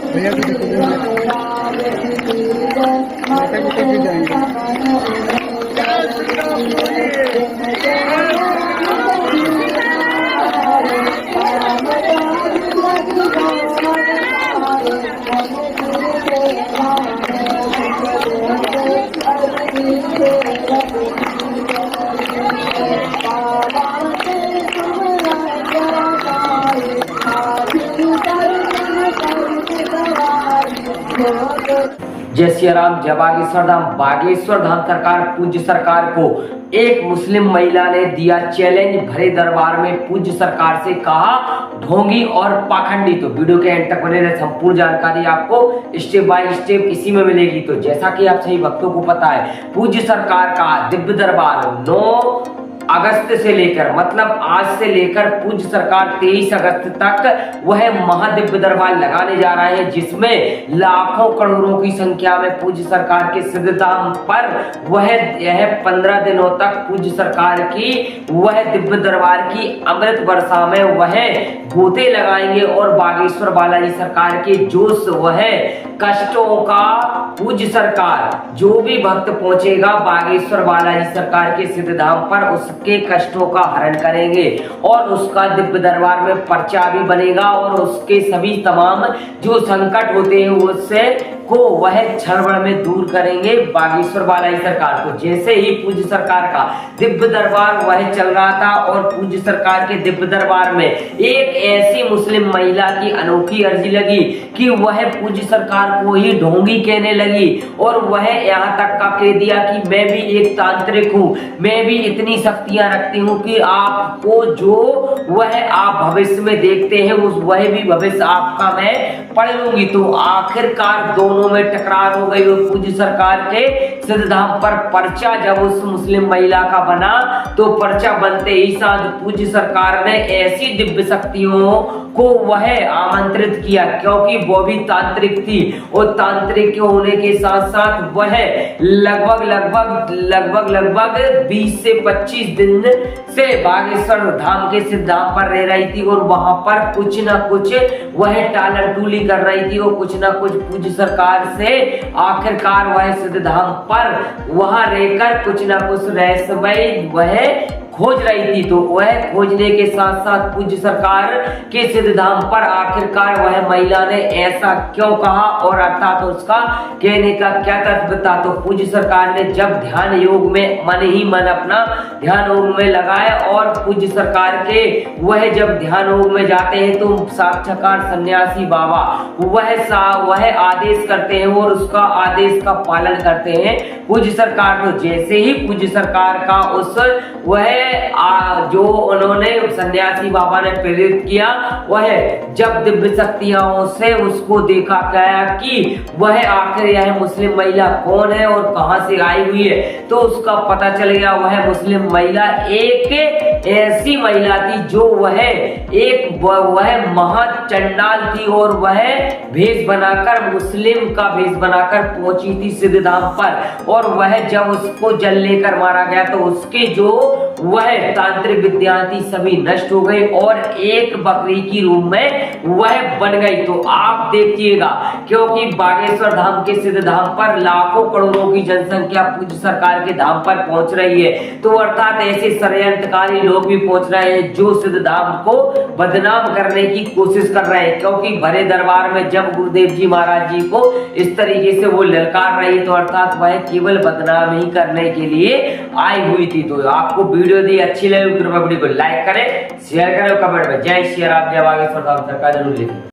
भैया भी जय श्री राम। जय बागेश्वर धाम। बागेश्वर धाम सरकार पूज्य सरकार को एक मुस्लिम महिला ने दिया चैलेंज। भरे दरबार में पूज्य सरकार से कहा ढोंगी और पाखंडी। तो वीडियो के एंड तक बने रहे, संपूर्ण जानकारी आपको स्टेप बाय स्टेप इसी में मिलेगी। तो जैसा कि आप सही भक्तों को पता है, पूज्य सरकार का दिव्य दरबार 9 अगस्त से लेकर, मतलब आज से लेकर पूज्य सरकार 23 अगस्त तक वह महादिव्य दरबार लगाने जा रहे हैं, जिसमें लाखों करोड़ों की संख्या में पूज्य सरकार के सिद्धधाम पर वह यह 15 दिनों तक पूज्य सरकार की वह दिव्य दरबार की अमृत वर्षा में वह गोते लगाएंगे और बागेश्वर बालाजी सरकार के जोश वह कष्टों का पूज्य सरकार जो भी भक्त पहुंचेगा बागेश्वर बालाजी सरकार के सिद्धधाम पर उसके कष्टों का हरण करेंगे और उसका दिव्य दरबार में पर्चा भी बनेगा और उसके सभी तमाम जो संकट होते हैं उससे को वह क्षण में दूर करेंगे बागेश्वर बालाजी सरकार। तो जैसे ही पूज्य सरकार का दिव्य दरबार वह चल रहा था और पूज्य सरकार के दिव्य दरबार में एक ऐसी मुस्लिम महिला की अनोखी अर्जी लगी कि वह पूज्य सरकार को ही ढोंगी कहने लगी और वह यहाँ तक का कह दिया कि मैं भी एक तांत्रिक हूँ, मैं भी इतनी शक्तियां रखती हूँ कि आपको जो वह आप भविष्य में देखते हैं उस वह भी भविष्य आपका मैं पढ़ लूंगी। तो आखिरकार दोनों में टकरार हो गई और पूज्य सरकार के सिद्धधाम पर पर्चा जब उस मुस्लिम महिला का बना तो पर्चा बनते ही साथ पूज्य सरकार ने ऐसी दिव्य शक्तियों को वह आमंत्रित किया, क्योंकि वो भी तांत्रिक थी और तांत्रिक होने के साथ साथ वह लगभग 20 से 25 दिन से बागेश्वर धाम के सिद्धधाम पर रह रही थी और वहां पर कुछ ना कुछ वह टालम टूली कर रही थी और कुछ ना कुछ पूज्य सरकार से आखिरकार वह सिद्धधाम पर वहां रहकर कुछ ना कुछ रहस्यमय वह खोज रही थी। तो वह खोजने के साथ साथ पूज्य सरकार के सिद्धधाम पर आखिरकार वह महिला ने ऐसा क्यों कहा और अर्थात तो उसका कहने का क्या तात्पर्य था। तो पूज्य सरकार ने जब ध्यान योग में मन ही मन अपना ध्यान योग में लगाया और पूज्य सरकार के वह जब ध्यान योग में जाते हैं तो साक्षात्कार सन्यासी बाबा वह आदेश करते हैं और उसका आदेश का पालन करते हैं पूज्य सरकार। तो जैसे ही पूज्य सरकार का उस वह जो उन्होंने सन्यासी बाबा ने प्रेरित किया वह जब दिव्य शक्तियों से उसको देखा गया कि वह आखिर यह मुस्लिम महिला कौन है और कहां से आई हुई है, तो उसका पता चल गया वह मुस्लिम महिला एक ऐसी महिला थी जो वह महाचंडाल थी और वह भेष बनाकर मुस्लिम का भेष बनाकर पहुंची थी सिद्धधाम पर और वह जब उसको जल लेकर मारा गया तो उसके जो वह तांत्रिक विद्या थी सभी नष्ट हो गई और एक बकरी की रूप में वह बन गई। तो आप देखिएगा क्योंकि बागेश्वर धाम के सिद्धधाम पर लाखों करोड़ों की जनसंख्या पूज्य सरकार के धाम पर पहुंच रही है, तो अर्थात ऐसे षड्यंत्रकारी लोग भी पहुंच रहे हैं जो सिद्धधाम को बदनाम करने की कोशिश कर रहे हैं, क्योंकि भरे दरबार में जब गुरुदेव जी महाराज जी को इस तरीके से वो ललकार रही तो अर्थात वह केवल बदनाम ही करने के लिए आई हुई थी। तो आपको वीडियो दी अच्छी लगी तो वीडियो को लाइक करें, शेयर करें, कमेंट में जय श्री राम जय बागेश्वर धाम सरकार जरूर लिखें।